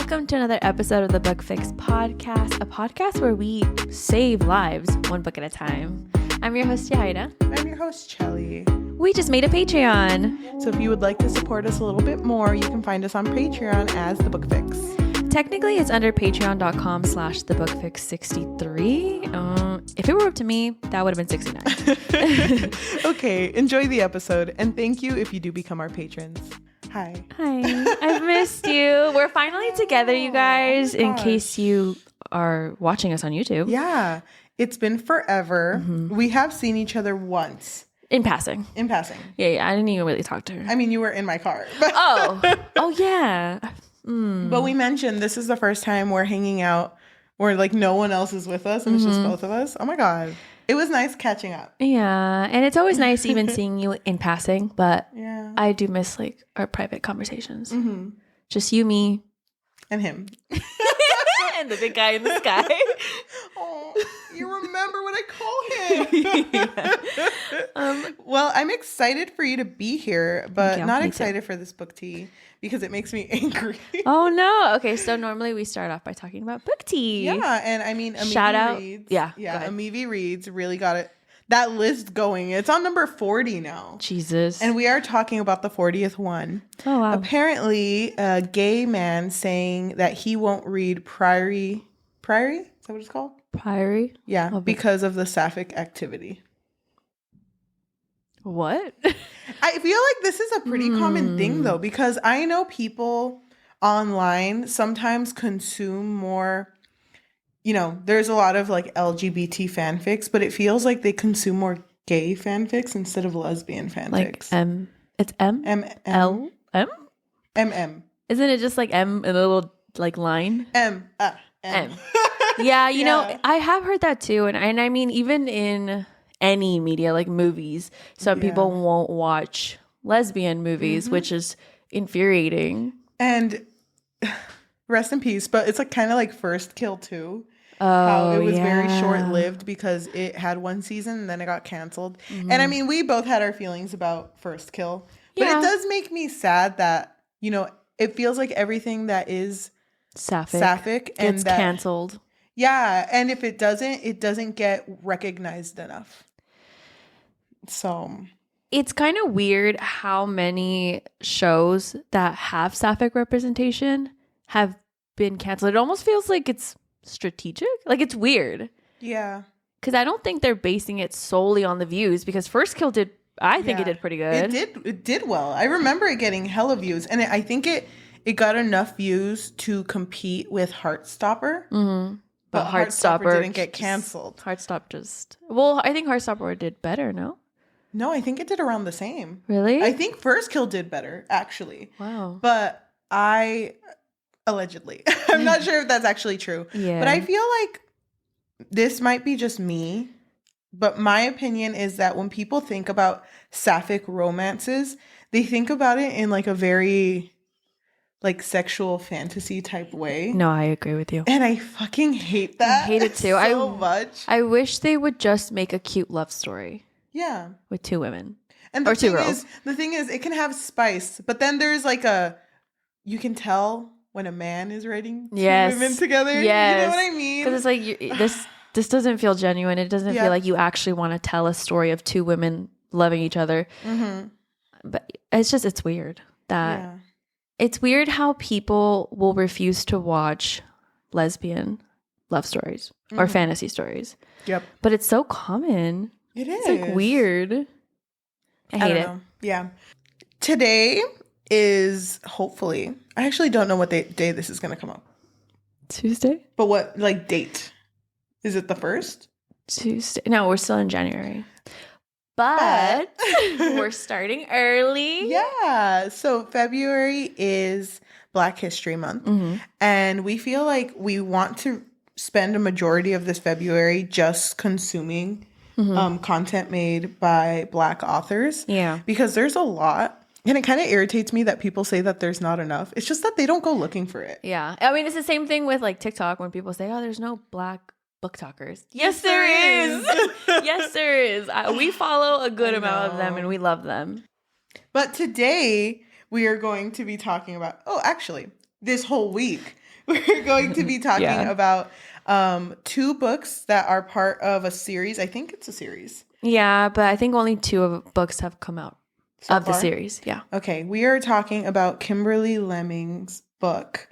Welcome to another episode of the Book Fix podcast, a podcast where we save lives one book at a time. I'm your host, Yajaira. I'm your host, Cheli. We just made a Patreon. So if you would like to support us a little bit more, you can find us on Patreon as The Book Fix. Technically, it's under patreon.com/thebookfix63. If it were up to me, that would have been 69. Okay, enjoy the episode. And thank you if you do become our patrons. Hi. I've missed you. We're finally together, you guys, in case you are watching us on YouTube. Yeah, it's been forever. Mm-hmm. We have seen each other once. In passing. Yeah, I didn't even really talk to her. I mean, you were in my car. Oh, yeah. But we mentioned this is the first time we're hanging out where like no one else is with us and it's just both of us. Oh my God. It was nice catching up. Yeah. And it's always nice even seeing you in passing, but yeah. I do miss like our private conversations. Mm-hmm. Just you, me. And him. And the big guy in the sky. Oh, you remember what I call him. Well, I'm excited for you to be here, but not excited for this book tea because it makes me angry. Oh, no. Okay, so normally we start off by talking about book tea. Yeah, and I mean, shout out. Reads. Yeah, Amivi Reads really got it. That list going. It's on number 40 now. Jesus. And we are talking about the 40th one. Oh, wow. Apparently, a gay man saying that he won't read Priory? Is that what it's called? Priory? Yeah, because of the sapphic activity. What? I feel like this is a pretty common thing, though, because I know people online sometimes consume more. You know, there's a lot of like LGBT fanfics, but it feels like they consume more gay fanfics instead of lesbian fanfics. Like it's M? L? M? M. Isn't it just like M in a little like line? M. Yeah, you know, I have heard that too. And I mean, even in any media, like movies, some people won't watch lesbian movies, which is infuriating. And rest in peace, but it's like kind of like First Kill too. How it was very short-lived because it had one season and then it got canceled. And I mean, we both had our feelings about First Kill. But it does make me sad that, you know, it feels like everything that is sapphic and gets canceled. Yeah, and if it doesn't get recognized enough. So it's kind of weird how many shows that have sapphic representation have been canceled. It almost feels like it's strategic. Like it's weird. Yeah. Because I don't think they're basing it solely on the views because First Kill did, I think it did pretty good. It did well. I remember it getting hella views. And I think it got enough views to compete with Heartstopper. Mm-hmm. But Heartstopper didn't get canceled. Well, I think Heartstopper did better, no? No, I think it did around the same. Really? I think First Kill did better, actually. Wow. But allegedly, I'm not sure if that's actually true. Yeah. But I feel like this might be just me. But my opinion is that when people think about sapphic romances, they think about it in like a very like sexual fantasy type way. No, I agree with you. And I fucking hate that. I hate it too. So much. I wish they would just make a cute love story. Yeah. With two women. And two girls. The thing is, it can have spice, but then there's like you can tell when a man is writing two women together. Yes. You know what I mean? Because it's like this doesn't feel genuine. It doesn't feel like you actually want to tell a story of two women loving each other. Mm-hmm. But it's weird that it's weird how people will refuse to watch lesbian love stories or fantasy stories. Yep. But it's so common. It is. It's like weird. I hate it. Yeah. Today is hopefully, I actually don't know what day this is going to come up. Tuesday? But what, like, date? Is it the 1st? Tuesday. No, we're still in January. But we're starting early. Yeah. So February is Black History Month. Mm-hmm. And we feel like we want to spend a majority of this February just consuming content made by Black authors. Yeah. Because there's a lot. And it kind of irritates me that people say that there's not enough. It's just that they don't go looking for it. Yeah. I mean, it's the same thing with like TikTok when people say, oh, there's no Black book talkers. Yes, there is. Yes, there is. We follow a good amount of them and we love them. But today we are going to be talking about, actually, this whole week We're going to be talking about 2 books that are part of a series. I think it's a series. Yeah, but I think only 2 books have come out so of far? The series. Yeah. Okay, we are talking about Kimberly Lemming's book.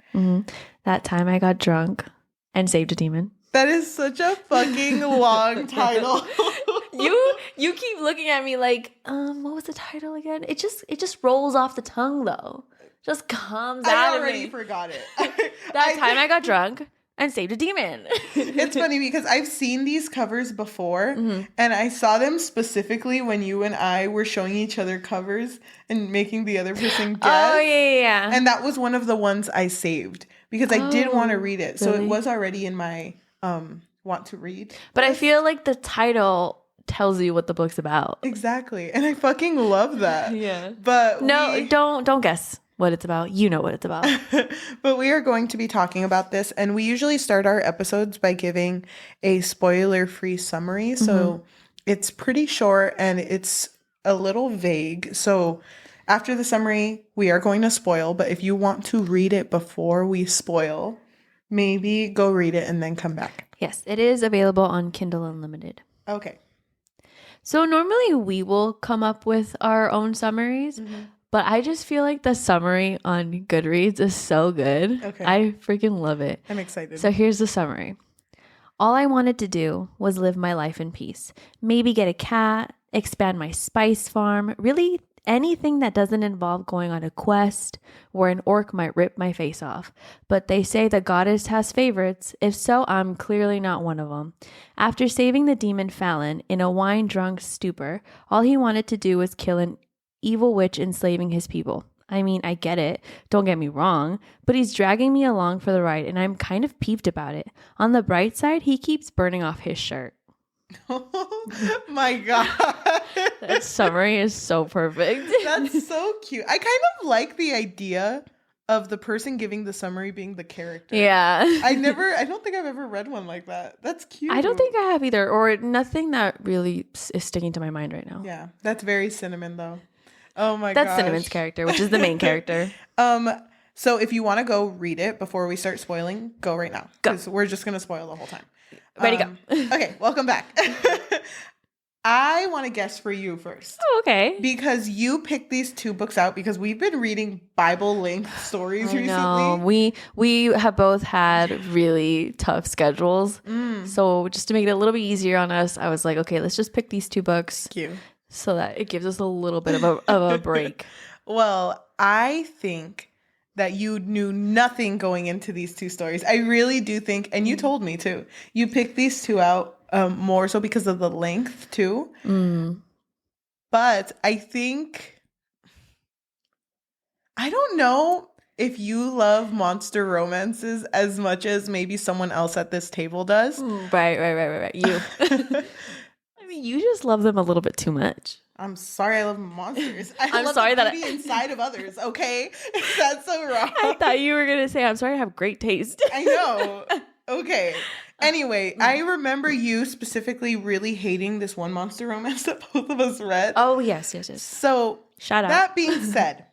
That Time I Got Drunk and Saved a Demon. That is such a fucking long title. You keep looking at me like, what was the title again? It just rolls off the tongue though. Just comes out of me. I already forgot it. That Time I Got Drunk and Saved a Demon. It's funny because I've seen these covers before, and I saw them specifically when you and I were showing each other covers and making the other person guess. Oh, yeah. And that was one of the ones I saved because I did want to read it. So it was already in my want to read. But I feel like the title tells you what the book's about. Exactly. And I fucking love that. Yeah. But don't guess what it's about. You know what it's about. But we are going to be talking about this, and we usually start our episodes by giving a spoiler-free summary. So it's pretty short and it's a little vague. So after the summary, we are going to spoil, but if you want to read it before we spoil, maybe go read it and then come back. Yes, it is available on Kindle Unlimited. Okay. So normally we will come up with our own summaries, but I just feel like the summary on Goodreads is so good. Okay. I freaking love it. I'm excited. So here's the summary. All I wanted to do was live my life in peace. Maybe get a cat, expand my spice farm, really anything that doesn't involve going on a quest where an orc might rip my face off. But they say the goddess has favorites. If so, I'm clearly not one of them. After saving the demon Fallon in a wine-drunk stupor, all he wanted to do was kill an evil witch enslaving his people. I mean, I get it. Don't get me wrong. But he's dragging me along for the ride, and I'm kind of peeved about it. On the bright side, he keeps burning off his shirt. Oh my God. That summary is so perfect. That's so cute. I kind of like the idea of the person giving the summary being the character. Yeah. I don't think I've ever read one like that. That's cute. I don't think I have either, or nothing that really is sticking to my mind right now. Yeah. That's very Cinnamon though. Oh my god. That's Cinnamon's character, which is the main character. So if you want to go read it before we start spoiling, go right now. Because we're just going to spoil the whole time. Ready, go. Okay, welcome back. I want to guess for you first. Oh, okay. Because you picked these 2 books out because we've been reading Bible-length stories recently. No, we have both had really tough schedules. So just to make it a little bit easier on us, I was like, okay, let's just pick these 2 books. Cute. So that it gives us a little bit of a break. Well, I think that you knew nothing going into these 2 stories. I really do think, and you told me too, you picked these 2 out more so because of the length too. But I think, I don't know if you love monster romances as much as maybe someone else at this table does. Right. You. I mean, you just love them a little bit too much. I'm sorry, I love monsters. I'm love sorry the beauty inside of others, okay? That's so wrong. I thought you were going to say, I'm sorry, I have great taste. I know. Okay. Anyway, I remember you specifically really hating this one monster romance that both of us read. Oh, yes. So, shout out. That being said,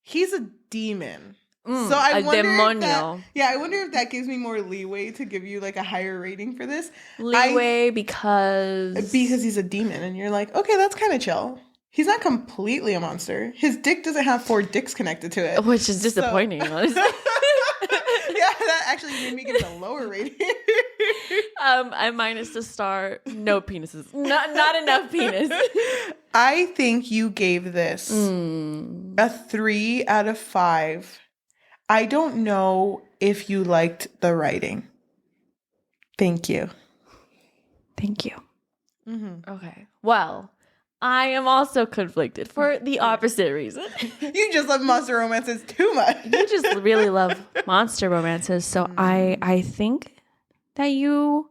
he's a demon. So I wonder if that gives me more leeway to give you like a higher rating for this. Because he's a demon and you're like, okay, that's kind of chill. He's not completely a monster. His dick doesn't have 4 dicks connected to it. Which is disappointing, honestly. Yeah, that actually made me give it a lower rating. I minus the star. No penises. Not enough penis. I think you gave this a 3 out of 5. I don't know if you liked the writing. Thank you. Okay. Well, I am also conflicted for the opposite reason. You just love monster romances too much. You just really love monster romances. So I think that you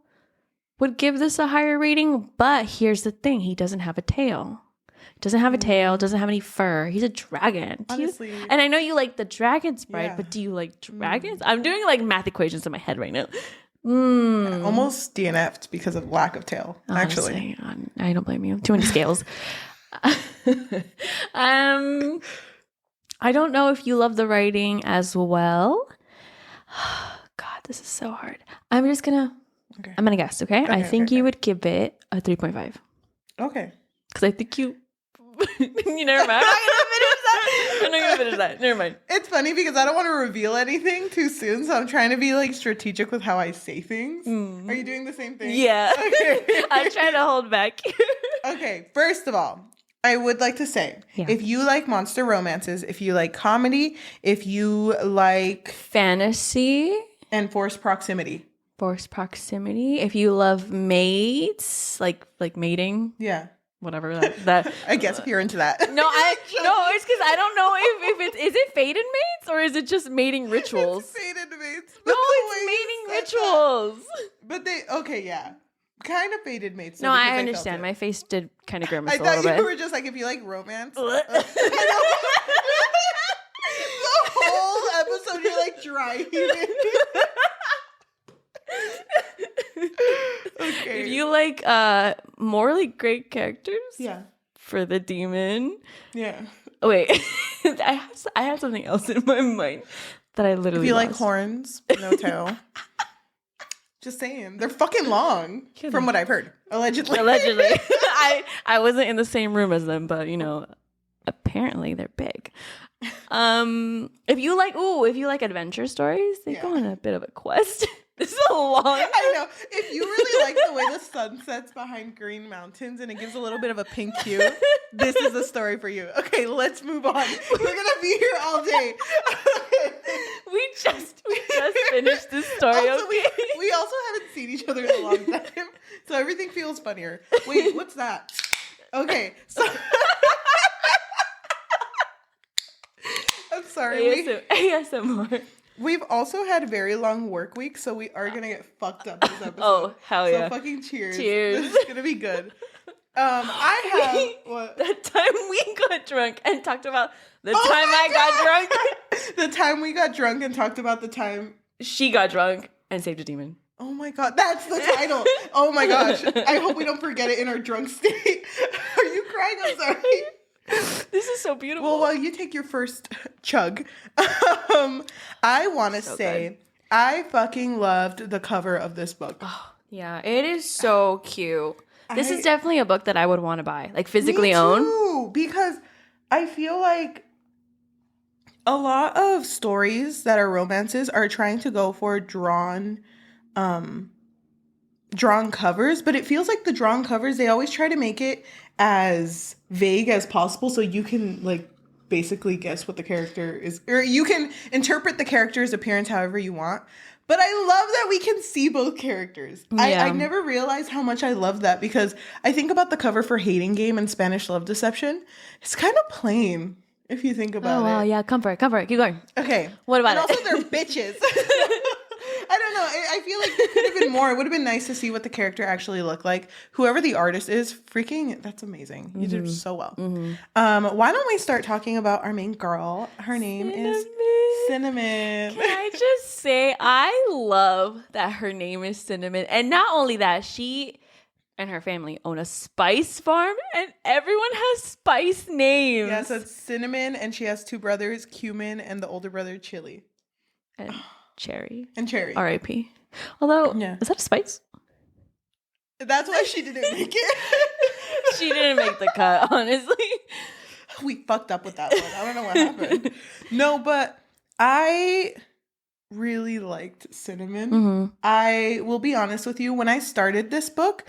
would give this a higher rating. But here's the thing. He doesn't have a tail. Doesn't have any fur. He's a dragon. Honestly. And I know you like the dragon sprite, but do you like dragons? I'm doing like math equations in my head right now. Almost DNF'd because of lack of tail, honestly, actually. I don't blame you. Too many scales. I don't know if you love the writing as well. God, this is so hard. I'm gonna guess, okay? I think you would give it a 3.5. Okay. Because I think you never mind. I'm not gonna finish that. Never mind. It's funny because I don't want to reveal anything too soon, so I'm trying to be like strategic with how I say things. Are you doing the same thing? Yeah. Okay. I'm trying to hold back. Okay, first of all, I would like to say, if you like monster romances, if you like comedy, if you like fantasy and forced proximity, if you love mates, like mating, whatever that I guess if you're into that. No, it's because I don't know if is it fated mates or is it just mating rituals? It's fated mates. No, it's mating rituals. But kind of fated mates. No, I understand. My face did kind of grimace a little bit. I thought you were just like, if you like romance. The whole episode, you're like dry heaving. Okay. If you like morally great characters, for the demon, wait, I had something else in my mind that I literally. If you lost. like horns, no tail. Just saying, they're fucking long, from what I've heard. Allegedly. I wasn't in the same room as them, but apparently they're big. If you like adventure stories, they go on a bit of a quest. This is a long. I know. If you really like the way the sun sets behind green mountains and it gives a little bit of a pink hue, this is the story for you. Okay, let's move on. We're gonna be here all day. We just finished this story. Also, okay. we also haven't seen each other in a long time, so everything feels funnier. Wait, what's that? Okay, so I'm sorry. ASMR. We've also had very long work weeks, so we are gonna get fucked up this episode. Oh, hell yeah. So fucking cheers. Cheers. This is gonna be good. I have what? That time we got drunk and talked about the time I got drunk. The time we got drunk and talked about the time she got drunk and saved a demon. Oh my god, that's the title. Oh my gosh. I hope we don't forget it in our drunk state. Are you crying? I'm sorry. This is so beautiful. Well, while you take your first chug, I want to say good. I fucking loved the cover of this book. Oh, yeah, it is so cute. This is definitely a book that I would want to buy, like physically own. Because I feel like a lot of stories that are romances are trying to go for drawn covers, but it feels like the drawn covers, they always try to make it as vague as possible so you can like basically guess what the character is, or you can interpret the character's appearance however you want. But I love that we can see both characters. Yeah. I never realized how much I love that, because I think about the cover for Hating Game and Spanish Love Deception. It's kind of plain if you think about it. Oh, wow, yeah, comfort. Keep going. Okay. What about it? Also, they're bitches. I don't know. I feel like there could have been more. It would have been nice to see what the character actually looked like. Whoever the artist is, that's amazing. You did so well. Mm-hmm. Why don't we start talking about our main girl? Her name is Cinnamon. Can I just say, I love that her name is Cinnamon. And not only that, she and her family own a spice farm, and everyone has spice names. Yeah, so it's Cinnamon, and she has two brothers, Cumin, and the older brother, Chili. And Cherry. R.I.P. Although, is that a spice? That's why she didn't make it. She didn't make the cut, honestly. We fucked up with that one. I don't know what happened. No, but I really liked Cinnamon. Mm-hmm. I will be honest with you. When I started this book,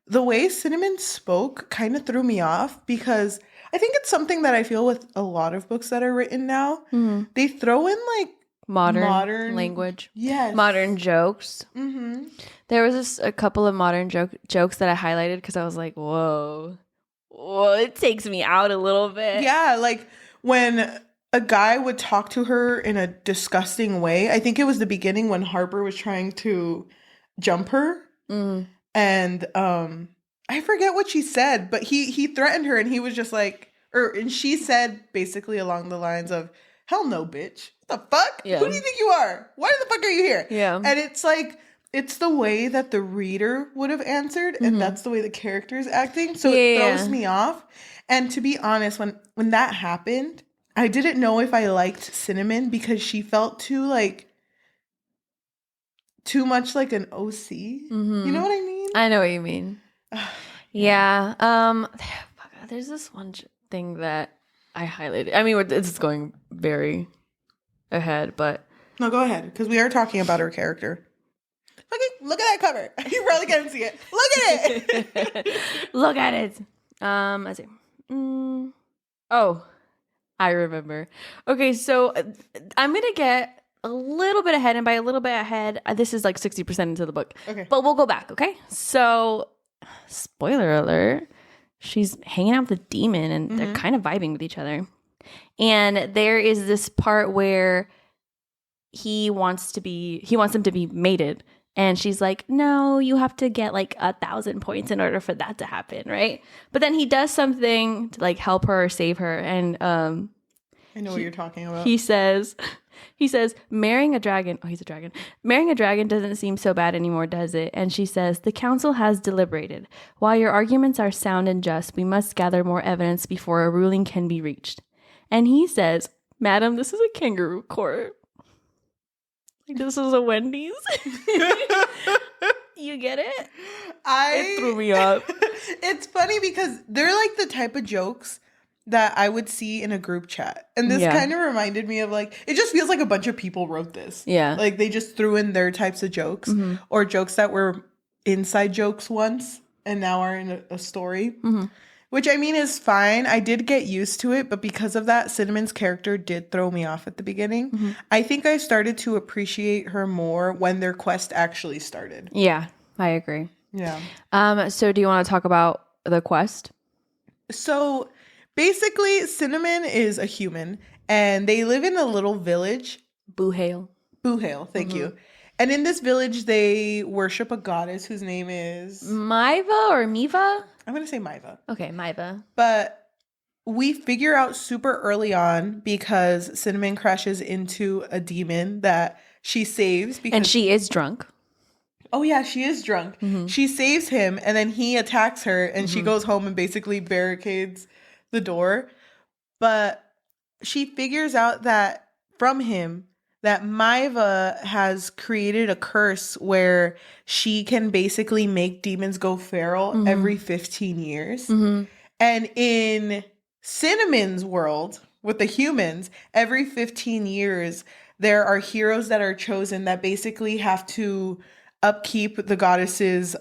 the way Cinnamon spoke kind of threw me off, because I think it's something that I feel with a lot of books that are written now. Mm-hmm. They throw in like modern language. Yes. Modern jokes. Mm-hmm. There was a couple of modern jokes that I highlighted because I was like, whoa, it takes me out a little bit. Yeah, like when a guy would talk to her in a disgusting way. I think it was the beginning when Harper was trying to jump her. Mm. And I forget what she said, but he threatened her, and he was just like, and she said basically along the lines of, hell no, bitch. What the fuck? Yeah. Who do you think you are? Why the fuck are you here? Yeah. And it's like, it's the way that the reader would have answered, and that's the way the character is acting. So it throws me off. And to be honest, when that happened, I didn't know if I liked Cinnamon, because she felt too like too much like an OC. You know what I mean? I know what you mean. Yeah. There's this one thing that I highlighted. I mean, it's going very ahead, but no, go ahead, because we are talking about her character. Look at that cover. You probably can't see it. Look at it. Look at it. Let's see. Oh, I remember. Okay, so I'm gonna get a little bit ahead, and by a little bit ahead, this is like 60% into the book. Okay, but we'll go back. Okay, so spoiler alert: she's hanging out with the demon, and they're kind of vibing with each other. And there is this part where he wants them to be mated. And she's like, no, you have to get like 1,000 points in order for that to happen, right? But then he does something to like help her or save her. And I know what you're talking about. He says, marrying a dragon. Oh, he's a dragon. Marrying a dragon doesn't seem so bad anymore, does it? And she says, the council has deliberated. While your arguments are sound and just, we must gather more evidence before a ruling can be reached. And he says, madam, this is a kangaroo court. Like, this is a Wendy's. You get it? It threw me up. It's funny because they're like the type of jokes that I would see in a group chat. And this kind of reminded me of like, it just feels like a bunch of people wrote this. Yeah. Like they just threw in their types of jokes or jokes that were inside jokes once and now are in a story. Which I mean is fine. I did get used to it, but because of that, Cinnamon's character did throw me off at the beginning. I think I started to appreciate her more when their quest actually started. Yeah, I agree. Yeah. So do you want to talk about the quest? So basically, Cinnamon is a human, and they live in a little village. Boohale, thank you. And in this village, they worship a goddess whose name is... Maiva or Miva? I'm going to say Maiva. Okay, Maiva. But we figure out super early on because Cinnamon crashes into a demon that she saves. And she is drunk. Oh, yeah, she is drunk. She saves him, and then he attacks her, and she goes home and basically barricades the door. But she figures out that from him that Maiva has created a curse where she can basically make demons go feral every 15 years. And in Cinnamon's world, with the humans, every 15 years, there are heroes that are chosen that basically have to upkeep the goddess's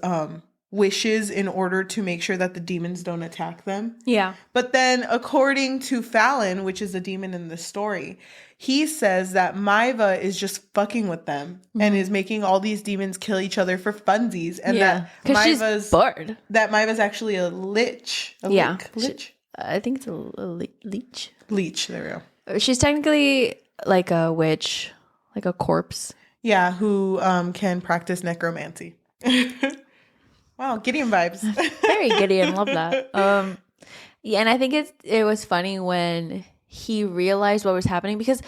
wishes in order to make sure that the demons don't attack them. Yeah. But then according to Fallon, which is the demon in the story, he says that Maiva is just fucking with them and is making all these demons kill each other for funsies. And that Maiva's bored. That Maiva's actually a lich. Lich? I think it's a leech. Leech, there we go. She's technically like a witch, like a corpse. Yeah, who can practice necromancy. Wow, Gideon vibes. Very Gideon, love that. Yeah, and I think it was funny when he realized what was happening because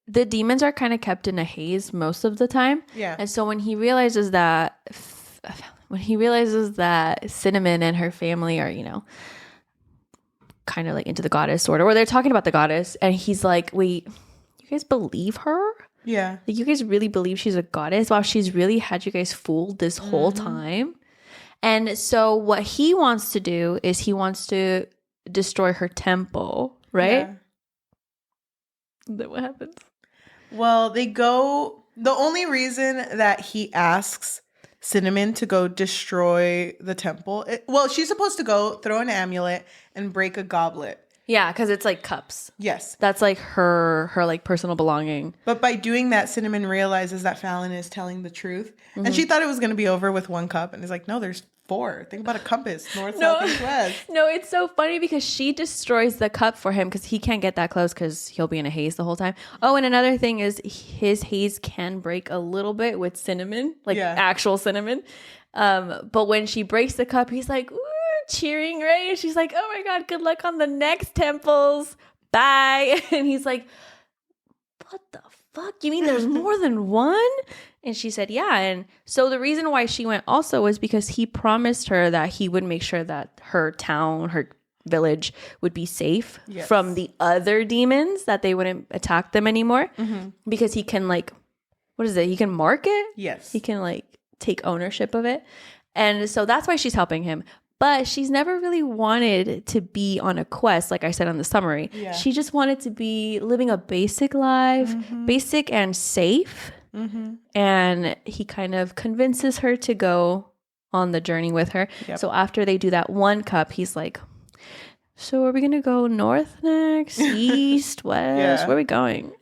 the demons are kind of kept in a haze most of the time. Yeah. And so when he realizes that Cinnamon and her family are, kind of like into the goddess sort of, or they're talking about the goddess, and he's like, wait, you guys believe her? Yeah. Like, you guys really believe she's a goddess? Wow, she's really had you guys fooled this whole time? And so what he wants to do is he wants to destroy her temple, right? Yeah. Then what happens? Well, the only reason that he asks Cinnamon to go destroy the temple, she's supposed to go throw an amulet and break a goblet. Yeah, because it's like cups. Yes. That's like her like personal belonging. But by doing that, Cinnamon realizes that Fallon is telling the truth. And she thought it was going to be over with one cup. And he's like, no, there's 4. Think about a compass. North, south, east, west. No, it's so funny because she destroys the cup for him because he can't get that close because he'll be in a haze the whole time. Oh, and another thing is his haze can break a little bit with cinnamon, like actual cinnamon. But when she breaks the cup, he's like, ooh, cheering, right? And she's like, oh my God, good luck on the next temples. Bye. And he's like, what the fuck? You mean there's more than one? And she said, yeah. And so the reason why she went also was because he promised her that he would make sure that her town, her village would be safe from the other demons, that they wouldn't attack them anymore because he can like what is it? He can mark it. Yes. He can like take ownership of it. And so that's why she's helping him. But she's never really wanted to be on a quest, like I said on the summary. Yeah. She just wanted to be living a basic life, basic and safe. And he kind of convinces her to go on the journey with her. Yep. So after they do that one cup, he's like, so are we going to go north next? East, west? Where are we going?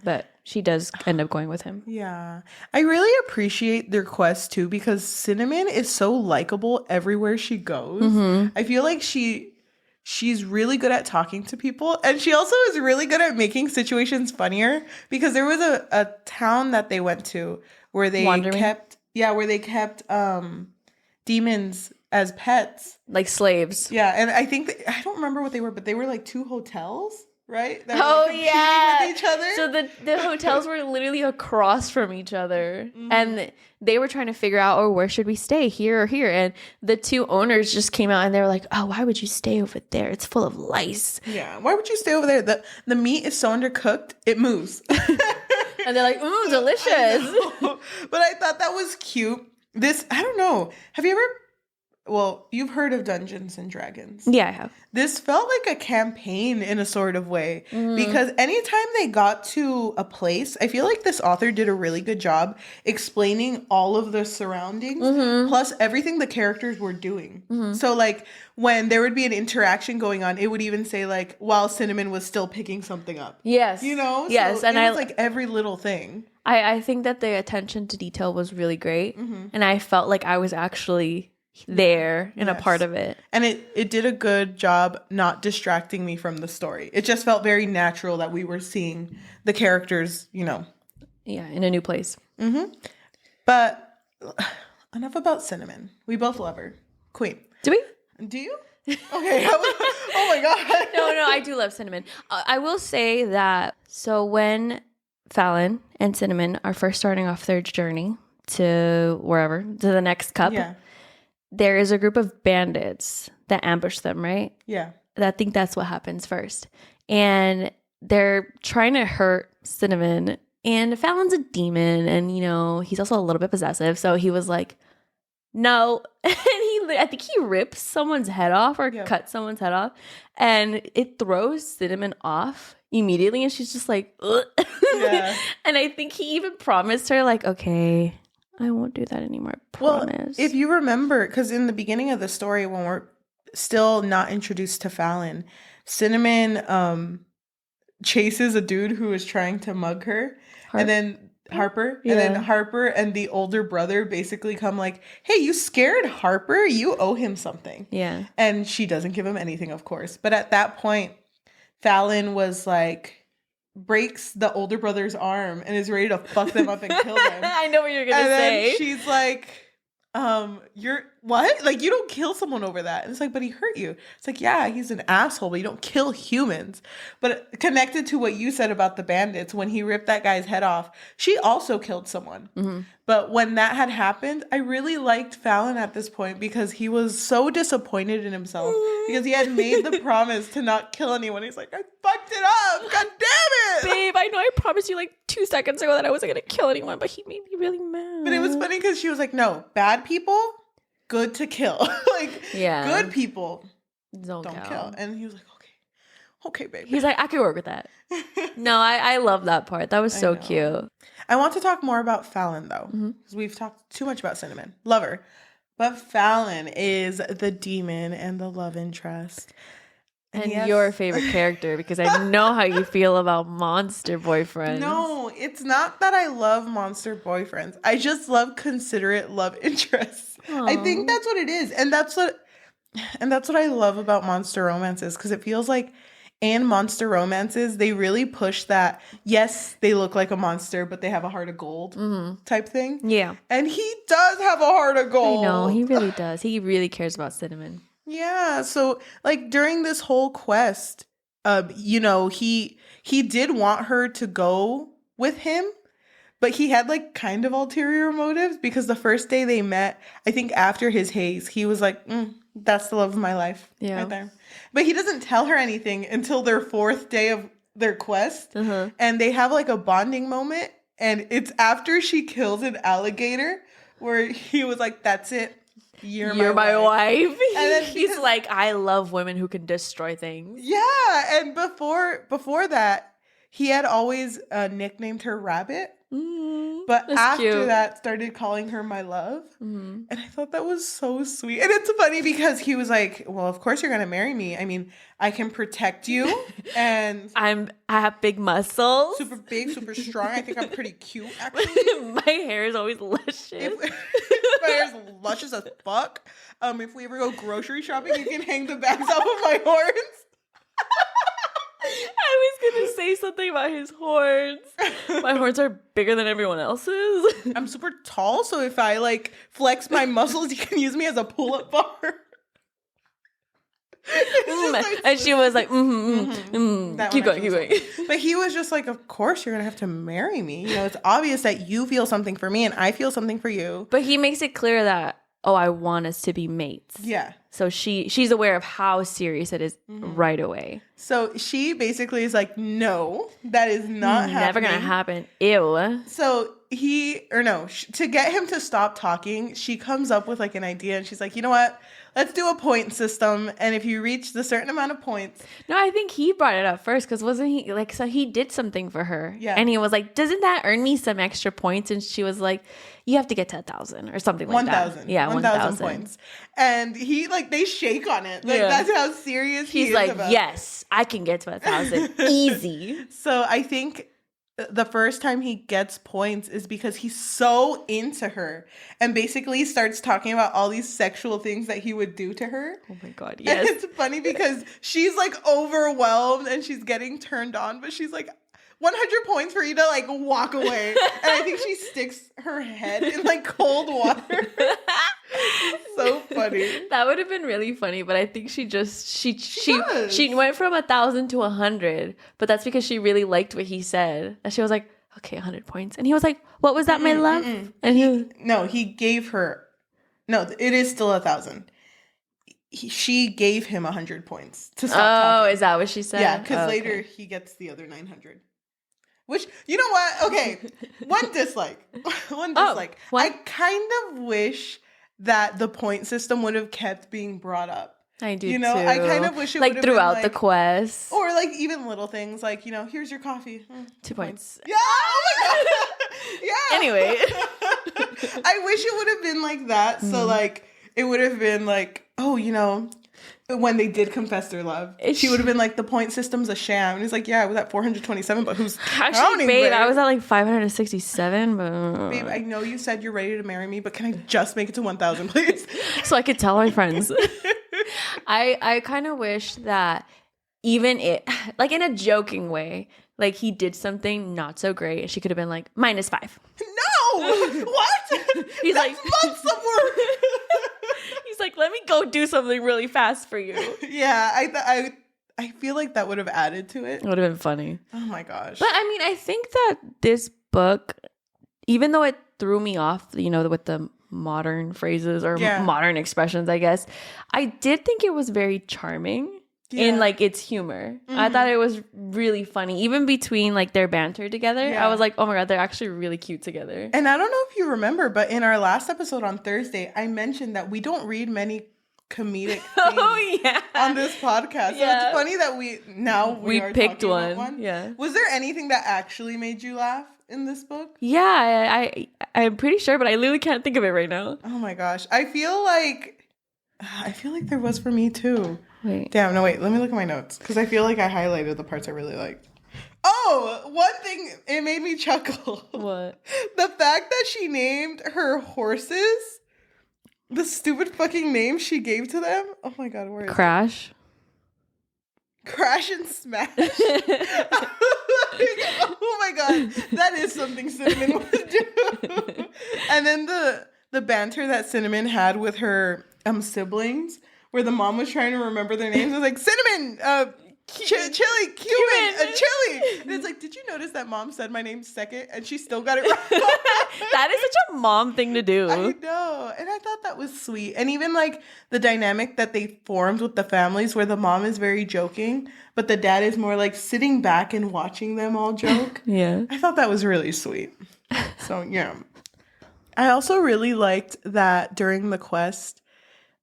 But she does end up going with him. Yeah. I really appreciate their quest too, because Cinnamon is so likable everywhere she goes. I feel like she's really good at talking to people, and she also is really good at making situations funnier, because there was a town that they went to where they kept demons as pets, like slaves. Yeah. And I think I don't remember what they were, but they were like 2 hotels. Right? That were like competing with each other. So the hotels were literally across from each other. And they were trying to figure out, oh, where should we stay? Here or here? And the 2 owners just came out and they were like, oh, why would you stay over there? It's full of lice. Yeah. Why would you stay over there? The meat is so undercooked, it moves. And they're like, ooh, delicious. But I thought that was cute. I don't know. Have you ever... Well, you've heard of Dungeons and Dragons. Yeah, I have. This felt like a campaign in a sort of way, because anytime they got to a place, I feel like this author did a really good job explaining all of the surroundings, plus everything the characters were doing. So like when there would be an interaction going on, it would even say like, while Cinnamon was still picking something up. Yes. You know? Yes. So and it was like every little thing. I think that the attention to detail was really great. And I felt like I was actually... there and a part of it, and it did a good job not distracting me from the story. It just felt very natural that we were seeing the characters, in a new place. But enough about Cinnamon. We both love her. Queen. Do we? Do you? Okay. Oh my god. No, I do love Cinnamon. I will say that, so when Fallon and Cinnamon are first starting off their journey to wherever, to the next cup, there is a group of bandits that ambush them, right? Yeah. I think that's what happens first. And they're trying to hurt Cinnamon. And Fallon's a demon. And, he's also a little bit possessive. So he was like, no. And I think he rips someone's head off or cuts someone's head off. And it throws Cinnamon off immediately. And she's just like, ugh. Yeah. And I think he even promised her, like, okay, I won't do that anymore. Promise. Well, if you remember, because in the beginning of the story, when we're still not introduced to Fallon, Cinnamon chases a dude who is trying to mug her, and then Harper, and then Harper and the older brother basically come like, "Hey, you scared Harper? You owe him something." Yeah, and she doesn't give him anything, of course. But at that point, Fallon was like, breaks the older brother's arm and is ready to fuck them up and kill them. I know what you're gonna say. And she's like, you're what? Like, you don't kill someone over that. And it's like, but he hurt you. It's like, yeah, he's an asshole, but you don't kill humans. But connected to what you said about the bandits, when he ripped that guy's head off, she also killed someone. But when that had happened, I really liked Fallon at this point, because he was so disappointed in himself, because he had made the promise to not kill anyone. He's like, I fucked it up. God damn it. Babe, I know I promised you like 2 seconds ago that I wasn't going to kill anyone, but he made me really mad. But it was funny because she was like, no, bad people, good to kill. Like, good people don't kill. And he was like, okay, baby. He's like, I can work with that. No, I love that part. That was so cute. I want to talk more about Fallon, though, because we've talked too much about Cinnamon. Love her. But Fallon is the demon and the love interest. And your favorite character, because I know how you feel about monster boyfriends. No, it's not that I love monster boyfriends. I just love considerate love interests. Aww. I think that's what it is. And that's what I love about monster romances, because it feels like in monster romances, they really push that, yes, they look like a monster, but they have a heart of gold type thing. Yeah. And he does have a heart of gold. I know, he really does. He really cares about Cinnamon. Yeah. So, like, during this whole quest, he did want her to go with him, but he had, like, kind of ulterior motives, because the first day they met, I think after his haze, he was like, that's the love of my life. Yeah. Right there. But he doesn't tell her anything until their 4th day of their quest. And they have like a bonding moment. And it's after she kills an alligator where he was like, that's it. You're my wife. And then he's like, I love women who can destroy things. Yeah. And before that, he had always nicknamed her Rabbit. But after that, started calling her my love. And I thought that was so sweet. And it's funny because he was like, well, of course you're going to marry me. I mean, I can protect you. And I have big muscles. Super big, super strong. I think I'm pretty cute, actually. My hair is always luscious. My hair's luscious as fuck. If we ever go grocery shopping, you can hang the bags off of my horns. I was going to say something about his horns. My horns are bigger than everyone else's. I'm super tall, so if I like flex my muscles, you can use me as a pull-up bar. And she was like, keep going. But he was just like, of course you're going to have to marry me. You know, it's obvious that you feel something for me and I feel something for you. But he makes it clear that, I want us to be mates. Yeah. So she's aware of how serious it is right away. So she basically is like, no, that is not never gonna happen. Ew. So to get him to stop talking, she comes up with like an idea and she's like, you know what? Let's do a point system. And if you reach the certain amount of points. No, I think he brought it up first because wasn't he like, so he did something for her. Yeah. And he was like, doesn't that earn me some extra points? And she was like, you have to get to 1,000 or something like that. 1,000. Yeah, 1,000 points. And he like, they shake on it. Like that's how serious he is. He's like, about yes, I can get to 1,000. Easy. So I think the first time he gets points is because he's so into her and basically starts talking about all these sexual things that he would do to her. Oh my God, yes. And it's funny because she's like overwhelmed and she's getting turned on, but she's like, 100 points for you to like walk away. And I think she sticks her head in like cold water. So funny. That would have been really funny, but I think she went from 1,000 to 100, but that's because she really liked what he said. And she was like, okay, 100 points. And he was like, what was that, my love? And he gave her, it is still 1,000. She gave him 100 points to stop talking. Is that what she said? Yeah, because later he gets the other 900. Which, you know what? Okay, one dislike. I kind of wish that the point system would have kept being brought up. I do too. I kind of wish it would have throughout been the quest. Or like even little things like, here's your coffee. 2 points. Yeah, oh my God. Yeah. Anyway. I wish it would have been like that. So like, it would have been like, when they did confess their love, she would have been like, the point system's a sham. And he's like, yeah, I was at 427, but who's actually, babe, I was at like 567, but... Babe, I know you said you're ready to marry me, but can I just make it to 1,000, please? So I could tell my friends. I kind of wish that even like in a joking way, like he did something not so great, and she could have been like, -5. No! What? He's That's months of work! He's like, let me go do something really fast for you. Yeah, I feel like that would have added to it. It would have been funny. Oh my gosh. But I mean, I think that this book, even though it threw me off, with the modern phrases or modern expressions, I guess, I did think it was very charming. In like its humor. I thought it was really funny. Even between like their banter together, I was like, oh my God, they're actually really cute together. And I don't know if you remember, but in our last episode on Thursday, I mentioned that we don't read many comedic things on this podcast. So it's funny that we picked one. Yeah. Was there anything that actually made you laugh in this book? Yeah, I'm pretty sure, but I literally can't think of it right now. Oh my gosh. I feel like there was for me too. Wait. Damn, no, wait. Let me look at my notes because I feel like I highlighted the parts I really liked. Oh, one thing, it made me chuckle. What? The fact that she named her horses the stupid fucking name she gave to them. Oh my God, where is Crash? Crash and Smash. Oh my God, that is something Cinnamon would do. And then the banter that Cinnamon had with her siblings, where the mom was trying to remember their names. It was like, Cinnamon, Cheli, Cumin, Cheli. And it's like, did you notice that mom said my name second and she still got it wrong? That is such a mom thing to do. I know. And I thought that was sweet. And even like the dynamic that they formed with the families where the mom is very joking, but the dad is more like sitting back and watching them all joke. Yeah. I thought that was really sweet. So, yeah. I also really liked that during the quest,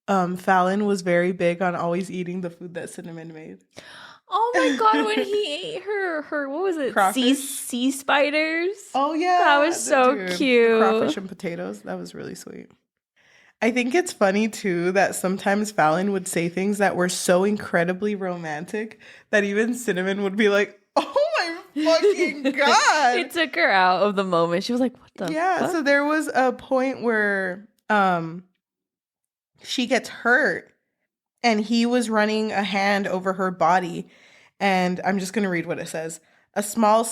Fallon was very big on always eating the food that Cinnamon made. Oh my god, when he ate her what was it? Sea spiders. Oh yeah. That was so cute. Crawfish and potatoes. That was really sweet. I think it's funny too that sometimes Fallon would say things that were so incredibly romantic that even Cinnamon would be like, "Oh my fucking god." It took her out of the moment. She was like, "What the fuck?" So there was a point where she gets hurt and he was running a hand over her body, and I'm just going to read what it says. A small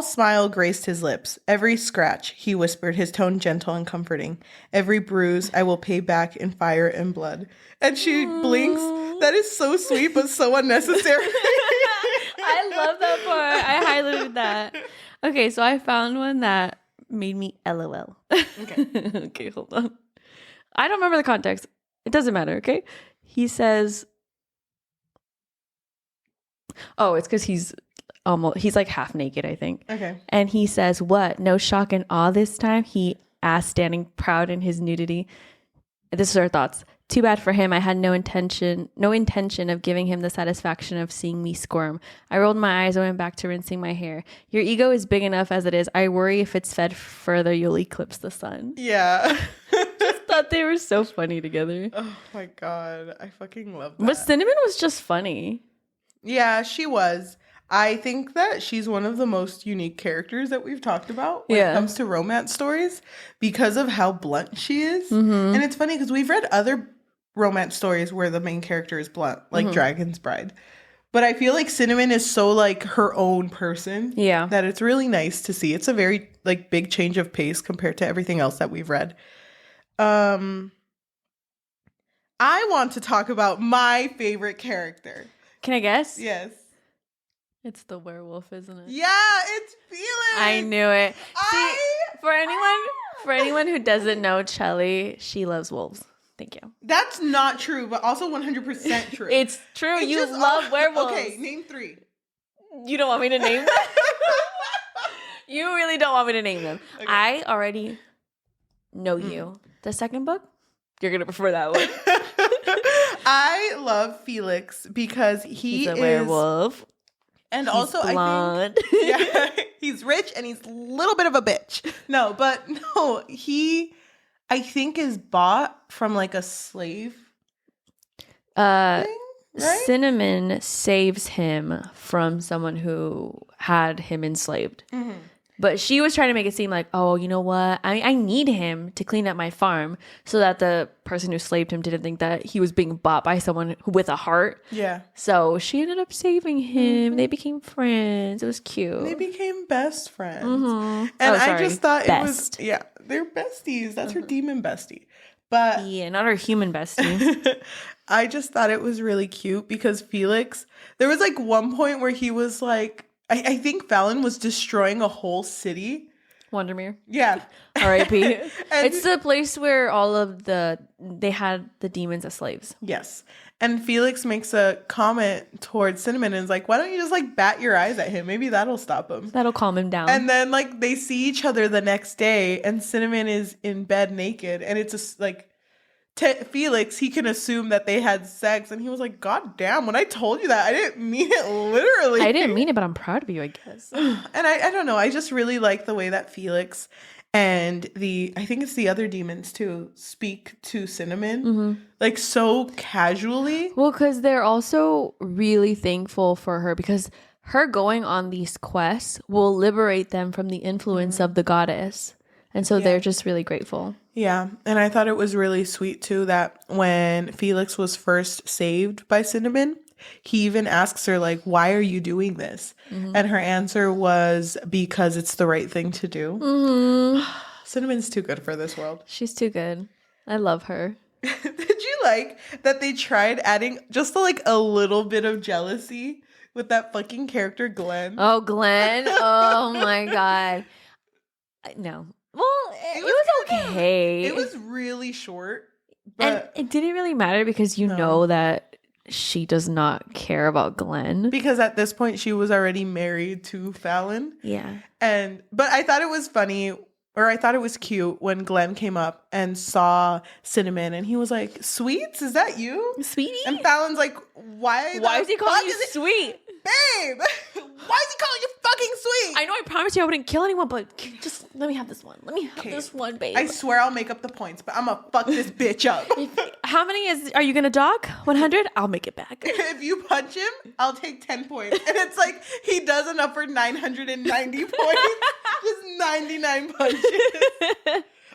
smile graced his lips. Every scratch, he whispered, his tone gentle and comforting. Every bruise, I will pay back in fire and blood. And she blinks. That is so sweet, but so unnecessary. I love that part. I highlighted that. Okay, so I found one that made me LOL. Okay. Okay, hold on. I don't remember the context. It doesn't matter, okay? He says, oh, it's because he's like half naked, I think. Okay. And he says, what? No shock and awe this time? He asked, standing proud in his nudity. This is our thoughts. Too bad for him. I had no intention of giving him the satisfaction of seeing me squirm. I rolled my eyes and went back to rinsing my hair. Your ego is big enough as it is. I worry if it's fed further, you'll eclipse the sun. Yeah. Just thought they were so funny together. Oh my god. I fucking love that. But Cinnamon was just funny. Yeah, she was. I think that she's one of the most unique characters that we've talked about when it comes to romance stories because of how blunt she is. Mm-hmm. And it's funny because we've read other romance stories where the main character is blunt, like Dragon's Bride. But I feel like Cinnamon is so like her own person that it's really nice to see. It's a very like big change of pace compared to everything else that we've read. I want to talk about my favorite character. Can I guess? Yes. It's the werewolf, isn't it? Yeah, it's Felix. I knew it. See, for anyone who doesn't know Cheli, she loves wolves. Thank you. That's not true, but also 100% true. It's true. You love werewolves. Okay, name 3. You don't want me to name them? You really don't want me to name them. Okay. I already know you. The second book? You're going to prefer that one. I love Felix because he's a werewolf. And he's also, blonde. I think he's rich and he's a little bit of a bitch. He, I think, is bought from like a slave thing, right? Cinnamon saves him from someone who had him enslaved. Mm-hmm. But she was trying to make it seem like, oh, you know what? I need him to clean up my farm so that the person who slaved him didn't think that he was being bought by someone with a heart. Yeah. So she ended up saving him. Mm-hmm. They became friends. It was cute. They became best friends. Mm-hmm. And I just thought it was, they're besties. That's her demon bestie. But yeah, not her human bestie. I just thought it was really cute because Felix, there was like one point where he was like, I think Fallon was destroying a whole city. Wondermere. Yeah. R.I.P. It's the place where they had the demons as slaves. Yes. And Felix makes a comment towards Cinnamon and is like, why don't you just like bat your eyes at him? Maybe that'll stop him. That'll calm him down. And then like they see each other the next day and Cinnamon is in bed naked and it's just like, Felix, he can assume that they had sex, and he was like, God damn, when I told you that, I didn't mean it literally. I didn't mean it, but I'm proud of you, I guess. And I don't know, I just really like the way that Felix and I think it's the other demons too, speak to Cinnamon, like so casually. Well, because they're also really thankful for her, because her going on these quests will liberate them from the influence of the goddess. And so they're just really grateful. Yeah. And I thought it was really sweet, too, that when Felix was first saved by Cinnamon, he even asks her, like, why are you doing this? Mm-hmm. And her answer was, because it's the right thing to do. Mm-hmm. Cinnamon's too good for this world. She's too good. I love her. Did you like that they tried adding just like a little bit of jealousy with that fucking character, Glenn? Oh, Glenn. Oh, my God. No. it was okay. It was really short. But and it didn't really matter because you know that she does not care about Glenn. Because at this point, she was already married to Fallon. Yeah. But I thought it was funny, or I thought it was cute when Glenn came up and saw Cinnamon and he was like, "Sweets, is that you? Sweetie?" And Fallon's like, Why is he calling you sweet? Babe, why is he calling you fucking sweet? I know I promised you I wouldn't kill anyone, but just let me have this one. Let me have this one, babe. I swear I'll make up the points, but I'm gonna fuck this bitch up. How many are you gonna dog? 100? I'll make it back. If you punch him, I'll take 10 points. And it's like he does enough for 990 points. Just 99 punches.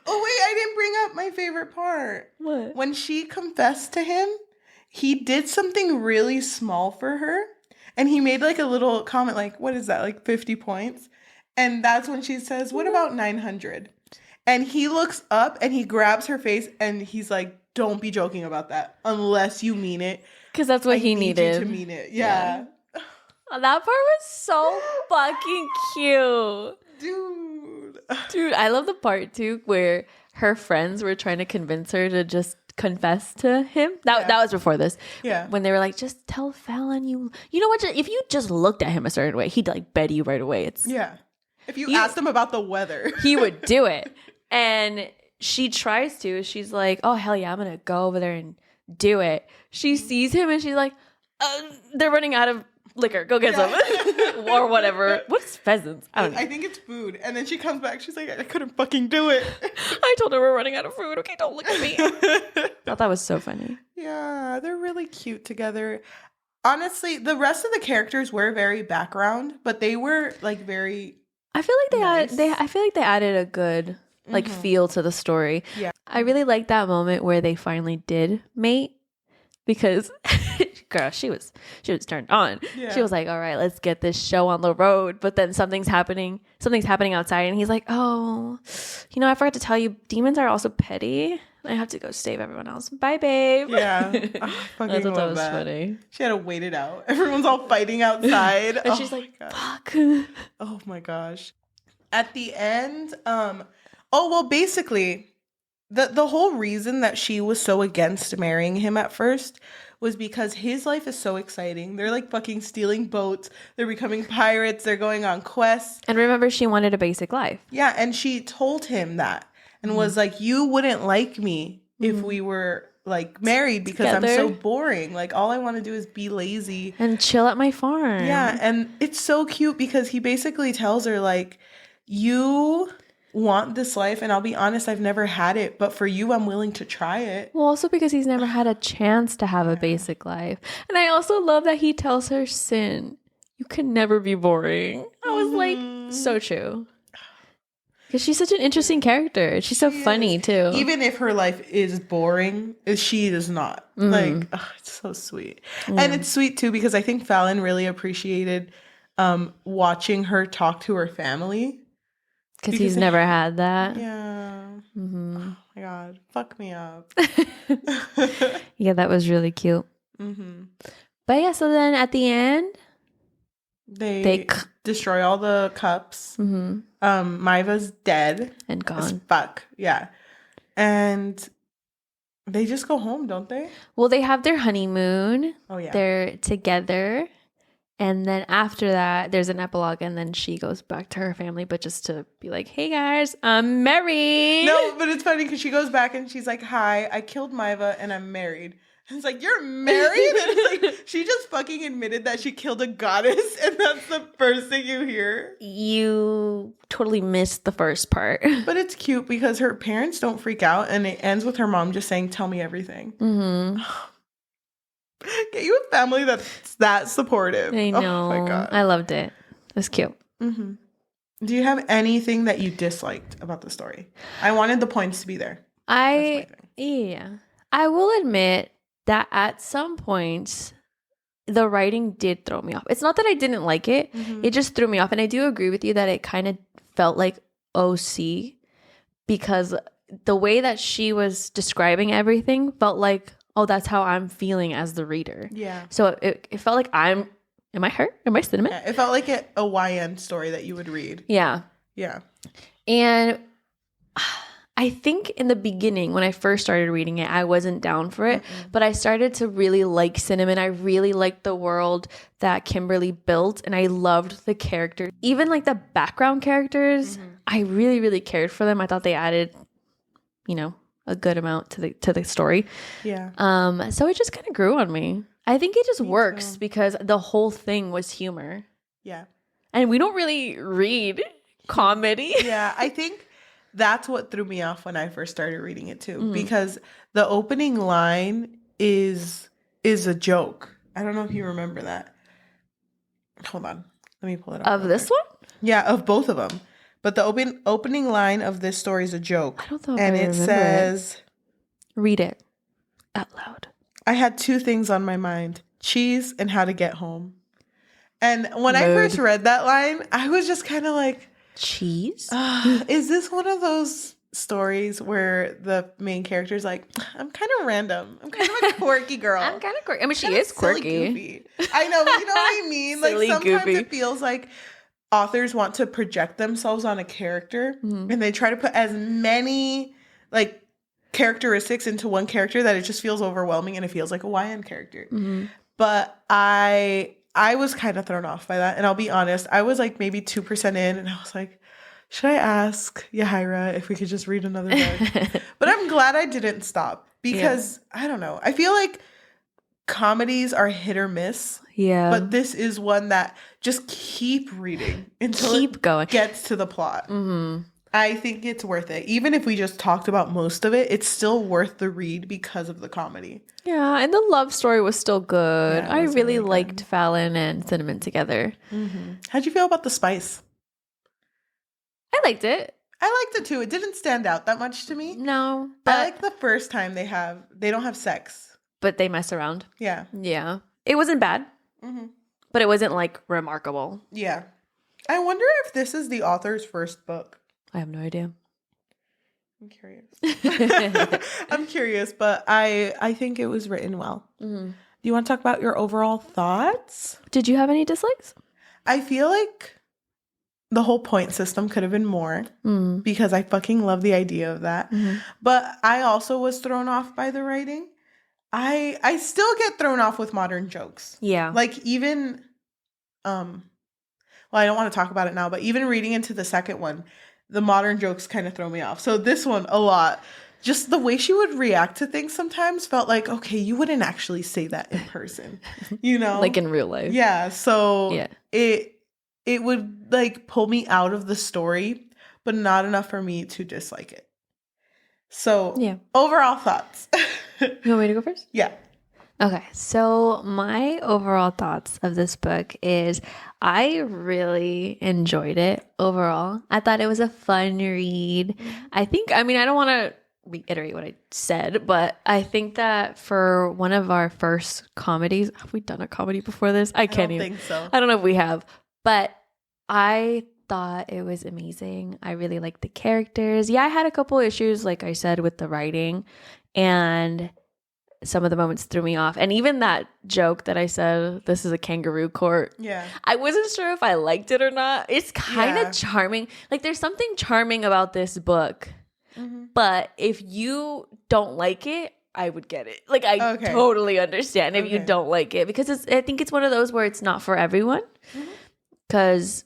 Oh wait, I didn't bring up my favorite part. What? When she confessed to him, he did something really small for her. And he made like a little comment like, what is that, like 50 points? And that's when she says, what about 900? And he looks up and he grabs her face and he's like, don't be joking about that unless you mean it. Because that's what he needed. You to mean it. Yeah. That part was so fucking cute. Dude, I love the part too where her friends were trying to convince her to just confess to him. That was before this. Yeah. When they were like, just tell Fallon you know what? If you just looked at him a certain way, he'd like bet you right away. If you asked him about the weather, he would do it. And she tries to. She's like, oh hell yeah, I'm gonna go over there and do it. She sees him and she's like, they're running out of liquor. Go get some. Or whatever. What's pheasants? I don't know. I think it's food. And then she comes back. She's like, I couldn't fucking do it. I told her we're running out of food. Okay, don't look at me. I thought that was so funny. Yeah, they're really cute together. Honestly, the rest of the characters were very background, but they were like very. I feel like they added a good like feel to the story. Yeah. I really liked that moment where they finally did mate because girl, she was turned on. Yeah. She was like, all right, let's get this show on the road. But then something's happening outside and he's like, oh, I forgot to tell you, demons are also petty. I have to go save everyone else. Bye, babe. Yeah. I thought that was funny. She had to wait it out. Everyone's all fighting outside. And she's like, fuck. Oh my gosh. At the end, basically, the whole reason that she was so against marrying him at first was because his life is so exciting. They're like fucking stealing boats. They're becoming pirates. They're going on quests. And remember, she wanted a basic life. Yeah, and she told him that and was like, you wouldn't like me if we were like married because together. I'm so boring. Like all I want to do is be lazy. And chill at my farm. Yeah, and it's so cute because he basically tells her like, you want this life and I'll be honest, I've never had it, but for you I'm willing to try it. Well, also because he's never had a chance to have a basic life. And I also love that he tells her, Sin, you can never be boring. I was like, so true. Because she's such an interesting character. She's so funny too. Even if her life is boring, she is not. Like, it's so sweet. And it's sweet too because I think Fallon really appreciated watching her talk to her family. Because he's never had that. Yeah. Mm-hmm. Oh my God. Fuck me up. Yeah, that was really cute. Mm-hmm. But yeah, so then at the end, they destroy all the cups. Mm-hmm. Maiva's dead. And gone. As fuck. Yeah. And they just go home, don't they? Well, they have their honeymoon. Oh, yeah. They're together. And then after that, there's an epilogue, and then she goes back to her family, but just to be like, hey, guys, I'm married. No, but it's funny because she goes back and she's like, hi, I killed Maiva and I'm married. And it's like, you're married? And it's like, she just fucking admitted that she killed a goddess, and that's the first thing you hear. You totally missed the first part. But it's cute because her parents don't freak out, and it ends with her mom just saying, tell me everything. Mm-hmm. Get you a family that's that supportive. I know. Oh my God. I loved it. It was cute. Mm-hmm. Do you have anything that you disliked about the story? I wanted the points to be there. I will admit that at some points the writing did throw me off. It's not that I didn't like it. Mm-hmm. It just threw me off. And I do agree with you that it kind of felt like OC because the way that she was describing everything felt like, oh, that's how I'm feeling as the reader. Yeah. So it felt like am I hurt? Am I cinnamon? Yeah, it felt like a YN story that you would read. Yeah. Yeah. And I think in the beginning, when I first started reading it, I wasn't down for it, but I started to really like Cinnamon. I really liked the world that Kimberly built, and I loved the characters. Even like the background characters, I really, really cared for them. I thought they added, you know, a good amount to the story. Yeah. So it just kind of grew on me. I think it just works because the whole thing was humor. Yeah. And we don't really read comedy. Yeah, I think that's what threw me off when I first started reading it too, because the opening line is a joke. I don't know if you remember that. Hold on, let me pull it up. Of this one? Yeah, of both of them. But the opening line of this story is a joke. I don't know. And it says, "Read it out loud." I had two things on my mind: cheese and how to get home. And when I first read that line, I was just kind of like, cheese? Is this one of those stories where the main character is like, I'm kind of random. I'm kind of a quirky girl. I'm kind of quirky. I mean, she is quirky. Goofy. I know, but you know what I mean? Like sometimes goofy. It feels like authors want to project themselves on a character and they try to put as many like characteristics into one character that it just feels overwhelming and it feels like a YN character. But I was kind of thrown off by that. And I'll be honest, I was like maybe 2% in and I was like, should I ask Yajaira if we could just read another book? But I'm glad I didn't stop because I don't know. I feel like comedies are hit or miss. Yeah. But this is one that just keep reading until it gets to the plot. I think it's worth it. Even if we just talked about most of it, it's still worth the read because of the comedy. Yeah, and the love story was still good. I really liked Fallon and Cinnamon together. How'd you feel about the spice? I liked it. I liked it too. It didn't stand out that much to me. No. But I like the first time they don't have sex. But they mess around. Yeah. Yeah. It wasn't bad. But it wasn't like remarkable. Yeah. I wonder if this is the author's first book. I have no idea. I'm curious. I'm curious, but I think it was written well. Do you want to talk about your overall thoughts? Did you have any dislikes? I feel like the whole point system could have been more because I fucking love the idea of that. But I also was thrown off by the writing. I still get thrown off with modern jokes. Yeah. Like even, well, I don't want to talk about it now, but even reading into the second one, the modern jokes kind of throw me off. So this one, a lot. Just the way she would react to things sometimes felt like, okay, you wouldn't actually say that in person, you know? Like in real life. Yeah. So it would like pull me out of the story, but not enough for me to dislike it. So overall thoughts. You want me to go first? Yeah. Okay, so my overall thoughts of this book is I really enjoyed it overall. I thought it was a fun read. I don't want to reiterate what I said, but I think that for one of our first comedies, have we done a comedy before this? I can't even think so. I don't know if we have, but I thought it was amazing. I really liked the characters. Yeah, I had a couple issues, like I said, with the writing, and some of the moments threw me off. And even that joke that I said, this is a kangaroo court. Yeah. I wasn't sure if I liked it or not. It's kind of charming. Like there's something charming about this book. But if you don't like it, I would get it. Like I totally understand if you don't like it, because I think it's one of those where it's not for everyone. Because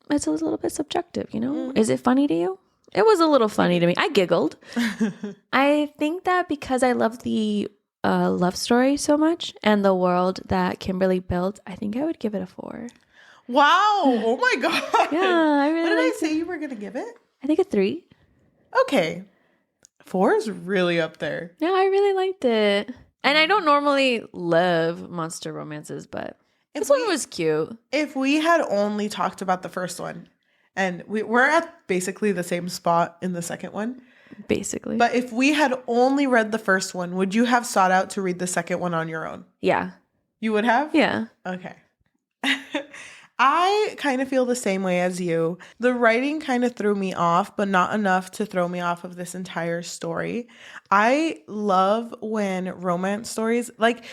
it's a little bit subjective, you know? Is it funny to you? It was a little funny to me. I giggled. I think that because I love the love story so much and the world that Kimberly built, I think I would give it a 4. Wow. Oh my God. Yeah, I really What did I say you were going to give it? I think a 3. Okay. 4 is really up there. Yeah, I really liked it. And I don't normally love monster romances, but this one was cute. If we had only talked about the first one, and we're at basically the same spot in the second one. Basically. But if we had only read the first one, would you have sought out to read the second one on your own? Yeah. You would have? Yeah. Okay. I kind of feel the same way as you. The writing kind of threw me off, but not enough to throw me off of this entire story. I love when romance stories, like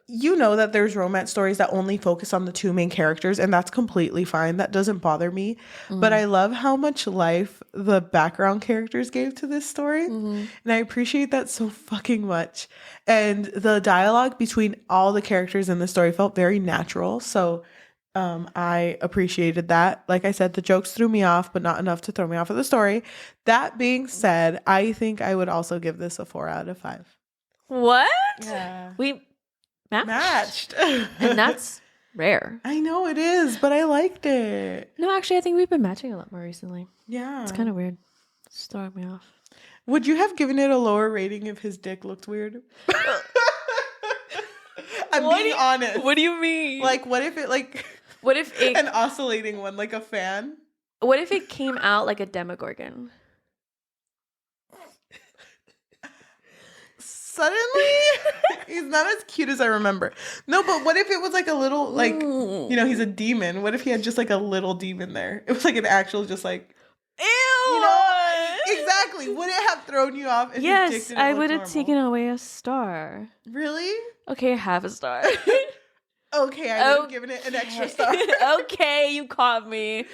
you know that there's romance stories that only focus on the two main characters, and that's completely fine. That doesn't bother me. But I love how much life the background characters gave to this story. And I appreciate that so fucking much. And the dialogue between all the characters in the story felt very natural. So I appreciated that. Like I said, the jokes threw me off, but not enough to throw me off of the story. That being said, I think I would also give this a 4 out of 5. What? Yeah. We matched. And that's rare. I know it is, but I liked it. No, actually, I think we've been matching a lot more recently. Yeah. It's kind of weird. It's throwing me off. Would you have given it a lower rating if his dick looked weird? I'm being honest. What do you mean? Like, what if it an oscillating one, like a fan? What if it came out like a Demogorgon? Suddenly, he's not as cute as I remember. No, but what if it was like a little, like, he's a demon. What if he had just like a little demon there? It was like an actual, just like, ew. Exactly. Would it have thrown you off? If yes, his dick didn't I look would have normal? Taken away a star. Really? Okay, half a star. Okay, I would have given it an extra star. Okay, you caught me.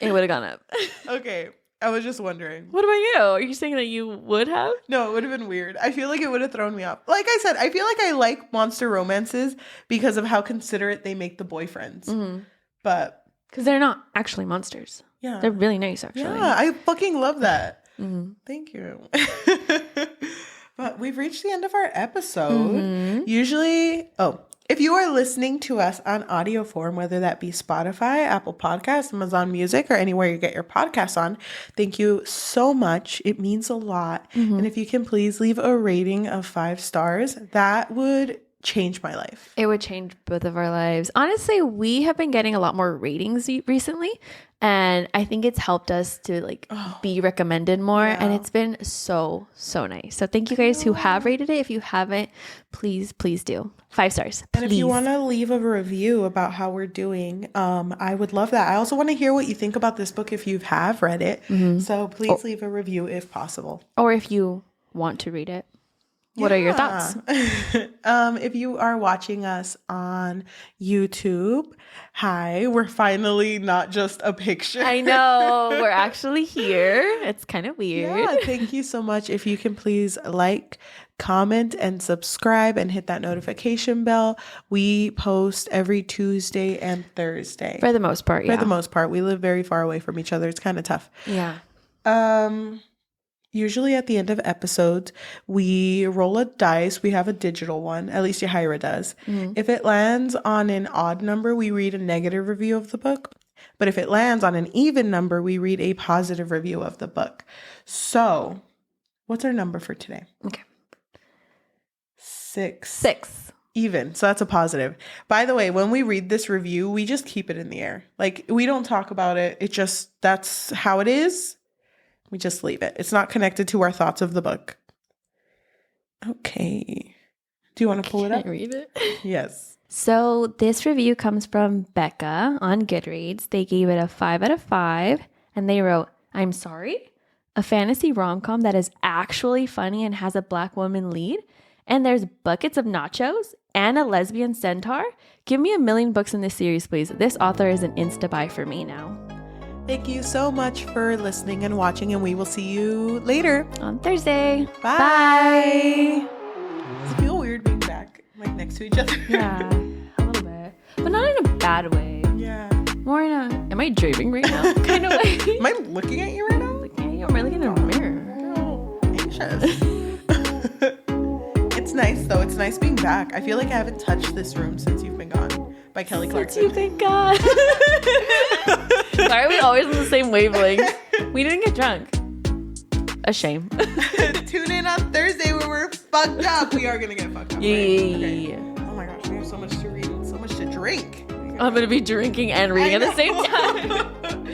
It would have gone up. Okay. I was just wondering. What about you? Are you saying that you would have? No, it would have been weird. I feel like it would have thrown me off. Like I said, I feel like I like monster romances because of how considerate they make the boyfriends. But because they're not actually monsters. Yeah. They're really nice, actually. Yeah, I fucking love that. Thank you. But we've reached the end of our episode. Usually, if you are listening to us on audio form, whether that be Spotify, Apple Podcasts, Amazon Music, or anywhere you get your podcasts on, thank you so much. It means a lot. And if you can please leave a rating of 5 stars, that would change my life. It would change both of our lives. Honestly, we have been getting a lot more ratings recently, and I think it's helped us to be recommended more. Yeah. And it's been so nice. So thank you guys who have rated it. If you haven't, please do 5 stars. Please. And if you want to leave a review about how we're doing, I would love that. I also want to hear what you think about this book if you have read it. So please leave a review if possible, or if you want to read it. What are your thoughts? If you are watching us on YouTube, hi, we're finally not just a picture. I know, we're actually here. It's kind of weird. Yeah, thank you so much. If you can please like, comment, and subscribe and hit that notification bell. We post every Tuesday and Thursday. For the most part, yeah. For the most part. We live very far away from each other. It's kind of tough. Yeah. Usually at the end of episodes, we roll a dice. We have a digital one. At least Yajaira does. If it lands on an odd number, we read a negative review of the book. But if it lands on an even number, we read a positive review of the book. So, what's our number for today? Okay. 6. Even. So that's a positive. By the way, when we read this review, we just keep it in the air. Like, we don't talk about it. It just, that's how it is. We just leave it. It's not connected to our thoughts of the book. Okay. Do you want to pull it up? Can I read it? Yes. So this review comes from Becca on Goodreads. They gave it a 5 out of 5. And they wrote, I'm sorry? A fantasy rom-com that is actually funny and has a black woman lead? And there's buckets of nachos and a lesbian centaur? Give me 1,000,000 books in this series, please. This author is an insta-buy for me now. Thank you so much for listening and watching, and we will see you later on Thursday. Bye. Bye. Does it feel weird being back, like, next to each other? Yeah, a little bit. But not in a bad way. Yeah. More in a, am I dreaming right now kind of way? Am I looking at you right now? Looking at you? Am I looking in a mirror? Girl, anxious. It's nice, though. It's nice being back. I feel like I haven't touched this room since you've been gone. By Kelly Clarkson. Since you've been gone. Why are we always on the same wavelength? We didn't get drunk. A shame. Tune in on Thursday when we're fucked up. We are going to get fucked up. Yeah. Right? Okay. Oh my gosh, we have so much to read and so much to drink. I'm going to be drinking and reading at the same time.